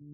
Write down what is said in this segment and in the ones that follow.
So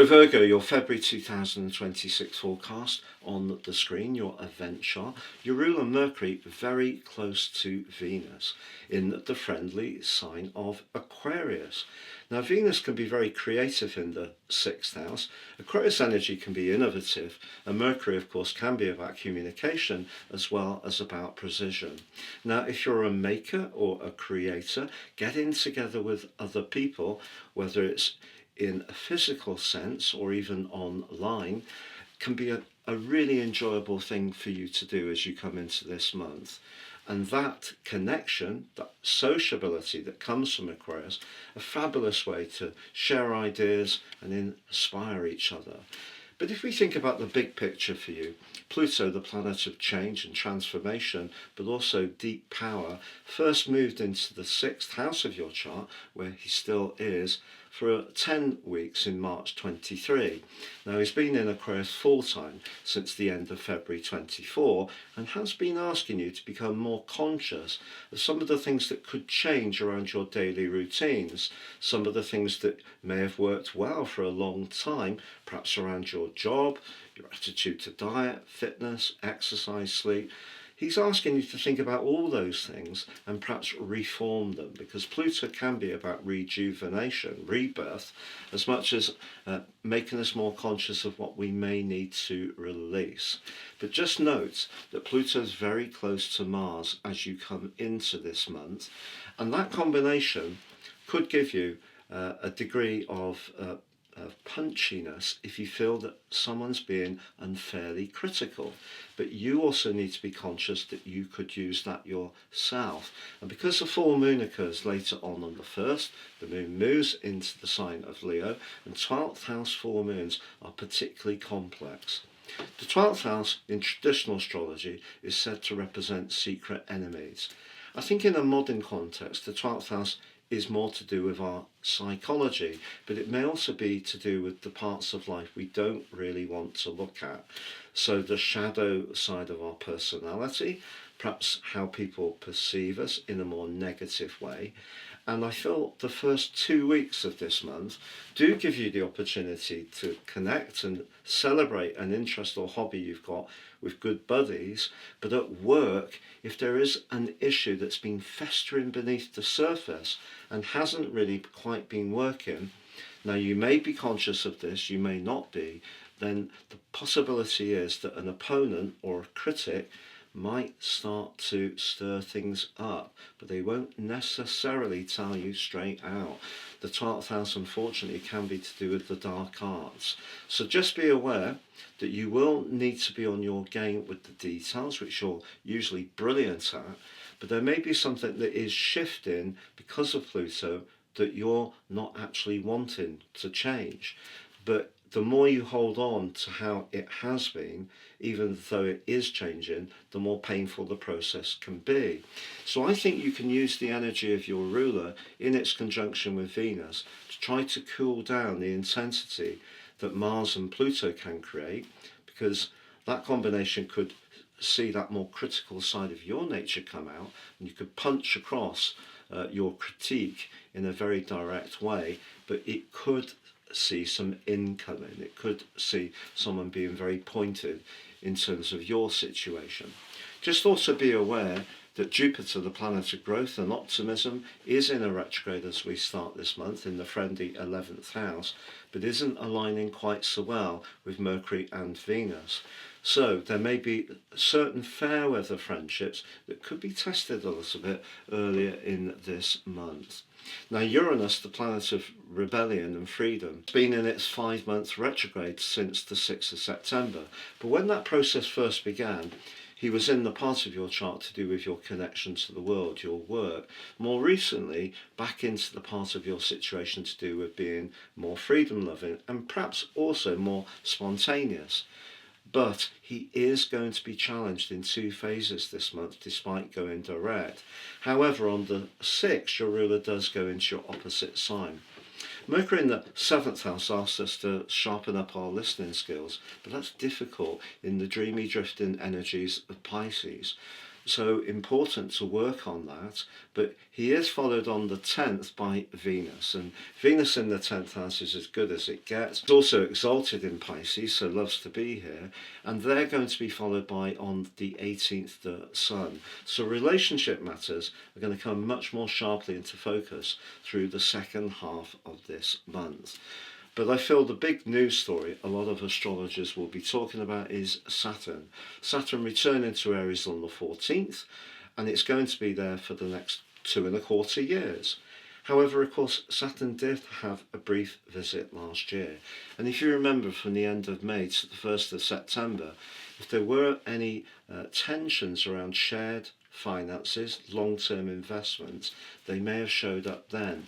Virgo, your February 2026 forecast on the screen, your event chart. Your ruler Mercury very close to Venus in the friendly sign of Aquarius. Now Venus can be very creative in the 6th house. Aquarius energy can be innovative, and Mercury of course can be about communication as well as about precision. Now if you're a maker or a creator, getting together with other people, whether it's in a physical sense or even online, can be a really enjoyable thing for you to do as you come into this month. And that connection, that sociability that comes from Aquarius, a fabulous way to share ideas and inspire each other. But if we think about the big picture for you, Pluto, the planet of change and transformation, but also deep power, first moved into the 6th house of your chart, where he still is, for 10 weeks in March 23. Now he's been in Aquarius full time since the end of February 24 and has been asking you to become more conscious of some of the things that could change around your daily routines, some of the things that may have worked well for a long time, perhaps around your job, your attitude to diet, fitness, exercise, sleep. He's asking you to think about all those things and perhaps reform them, because Pluto can be about rejuvenation, rebirth, as much as making us more conscious of what we may need to release. But just note that Pluto is very close to Mars as you come into this month, and that combination could give you a degree of punchiness if you feel that someone's being unfairly critical. But you also need to be conscious that you could use that yourself. And because the full moon occurs later on the 1st, the moon moves into the sign of Leo, and 12th house full moons are particularly complex. The 12th house in traditional astrology is said to represent secret enemies. I think in a modern context, the 12th house is more to do with our psychology, but it may also be to do with the parts of life we don't really want to look at. So the shadow side of our personality, perhaps how people perceive us in a more negative way. And I feel the first 2 weeks of this month do give you the opportunity to connect and celebrate an interest or hobby you've got with good buddies. But at work, if there is an issue that's been festering beneath the surface and hasn't really quite been working, now you may be conscious of this, you may not be, then the possibility is that an opponent or a critic might start to stir things up, but they won't necessarily tell you straight out. The 12th house, unfortunately, can be to do with the dark arts. So just be aware that you will need to be on your game with the details, which you're usually brilliant at, but there may be something that is shifting because of Pluto that you're not actually wanting to change. But the more you hold on to how it has been, even though it is changing, the more painful the process can be. So I think you can use the energy of your ruler in its conjunction with Venus to try to cool down the intensity that Mars and Pluto can create, because that combination could see that more critical side of your nature come out, and you could punch across your critique in a very direct way, but it could see some incoming. It could see someone being very pointed in terms of your situation. Just also be aware that Jupiter, the planet of growth and optimism, is in a retrograde as we start this month in the friendly 11th house, but isn't aligning quite so well with Mercury and Venus. So there may be certain fair weather friendships that could be tested a little bit earlier in this month. Now Uranus, the planet of rebellion and freedom, has been in its 5-month retrograde since the 6th of September. But when that process first began, he was in the part of your chart to do with your connection to the world, your work. More recently, back into the part of your situation to do with being more freedom-loving and perhaps also more spontaneous. But he is going to be challenged in 2 phases this month, despite going direct. However, on the 6th, your ruler does go into your opposite sign. Mercury in the 7th house asks us to sharpen up our listening skills, but that's difficult in the dreamy drifting energies of Pisces. So important to work on that, but he is followed on the 10th by Venus, and Venus in the 10th house is as good as it gets. It's also exalted in Pisces, so loves to be here, and they're going to be followed by, on the 18th, the Sun. So relationship matters are going to come much more sharply into focus through the second half of this month. But I feel the big news story a lot of astrologers will be talking about is Saturn. Saturn returning to Aries on the 14th, and it's going to be there for the next 2.25 years. However, of course, Saturn did have a brief visit last year. And if you remember, from the end of May to the 1st of September, if there were any tensions around shared finances, long-term investments, they may have showed up then.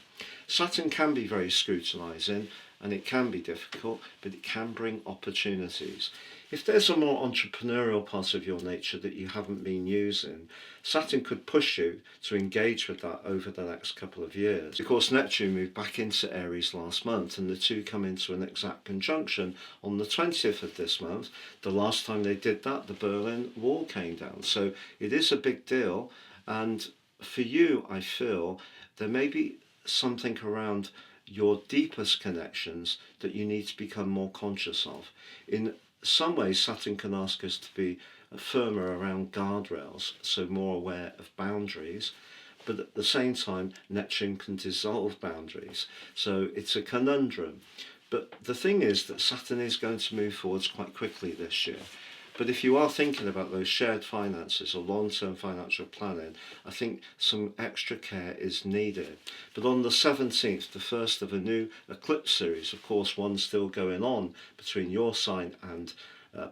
Saturn can be very scrutinising, and it can be difficult, but it can bring opportunities. If there's a more entrepreneurial part of your nature that you haven't been using, Saturn could push you to engage with that over the next couple of years. Of course, Neptune moved back into Aries last month, and the two come into an exact conjunction on the 20th of this month. The last time they did that, the Berlin Wall came down. So it is a big deal, and for you, I feel there may be something around your deepest connections that you need to become more conscious of. In some ways, Saturn can ask us to be firmer around guardrails, so more aware of boundaries, but at the same time, Neptune can dissolve boundaries. So it's a conundrum. But the thing is that Saturn is going to move forwards quite quickly this year. But if you are thinking about those shared finances or long-term financial planning, I think some extra care is needed. But on the 17th, the first of a new eclipse series, of course, one still going on between your sign and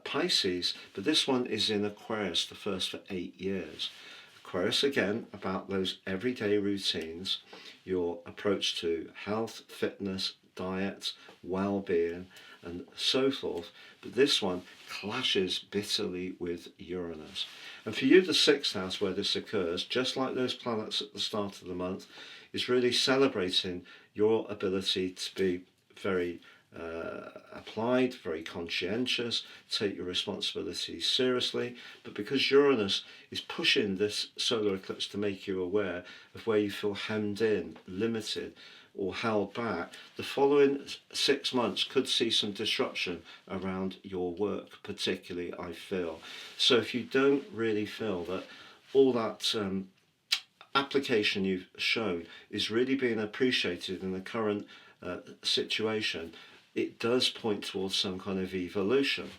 Pisces, but this one is in Aquarius, the first for 8 years. Aquarius, again, about those everyday routines, your approach to health, fitness, diet, well-being, and so forth. But this one clashes bitterly with Uranus. And for you, the 6th house where this occurs, just like those planets at the start of the month, is really celebrating your ability to be very applied, very conscientious, take your responsibilities seriously. But because Uranus is pushing this solar eclipse to make you aware of where you feel hemmed in, limited, or held back, the following 6 months could see some disruption around your work, particularly, I feel. So if you don't really feel that all that application you've shown is really being appreciated in the current situation, it does point towards some kind of evolution.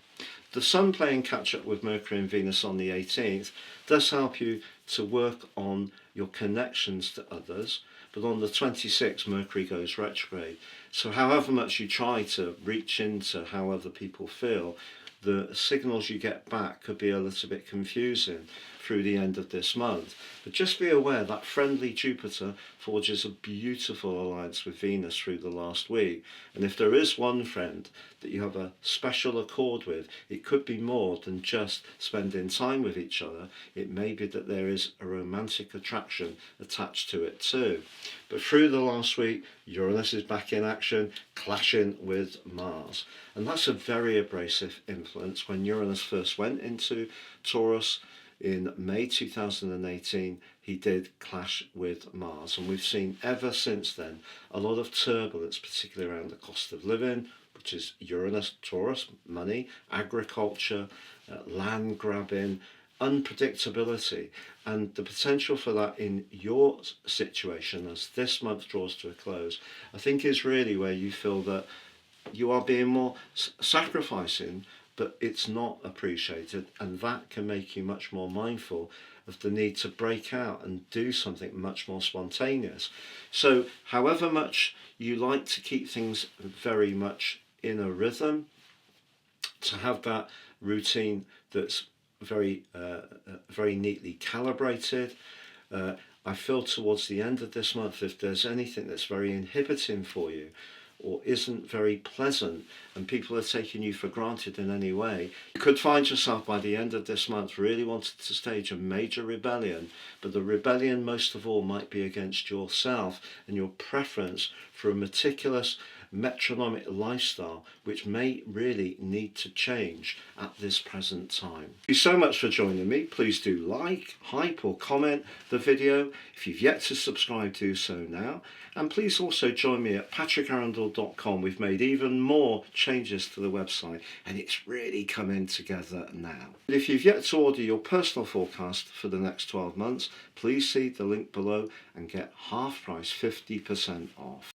The Sun playing catch up with Mercury and Venus on the 18th does help you to work on your connections to others, but on the 26th Mercury goes retrograde. So however much you try to reach into how other people feel, the signals you get back could be a little bit confusing through the end of this month. But just be aware that friendly Jupiter forges a beautiful alliance with Venus through the last week. And if there is one friend that you have a special accord with, it could be more than just spending time with each other. It may be that there is a romantic attraction attached to it too. But through the last week, Uranus is back in action, clashing with Mars. And that's a very abrasive influence. When Uranus first went into Taurus in May 2018, he did clash with Mars. And we've seen ever since then a lot of turbulence, particularly around the cost of living, which is Uranus, Taurus, money, agriculture, land grabbing, unpredictability, and the potential for that in your situation as this month draws to a close, I think is really where you feel that you are being more sacrificing, but it's not appreciated, and that can make you much more mindful of the need to break out and do something much more spontaneous. So however much you like to keep things very much in a rhythm, to have that routine that's very neatly calibrated, I feel towards the end of this month, if there's anything that's very inhibiting for you, or isn't very pleasant and people are taking you for granted in any way, you could find yourself by the end of this month really wanting to stage a major rebellion, but the rebellion most of all might be against yourself and your preference for a meticulous metronomic lifestyle, which may really need to change at this present time. Thank you so much for joining me. Please do like, hype or comment the video. If you've yet to subscribe, do so now. And please also join me at patrickarundel.com. We've made even more changes to the website and it's really coming together now. If you've yet to order your personal forecast for the next 12 months, please see the link below and get half price 50% off.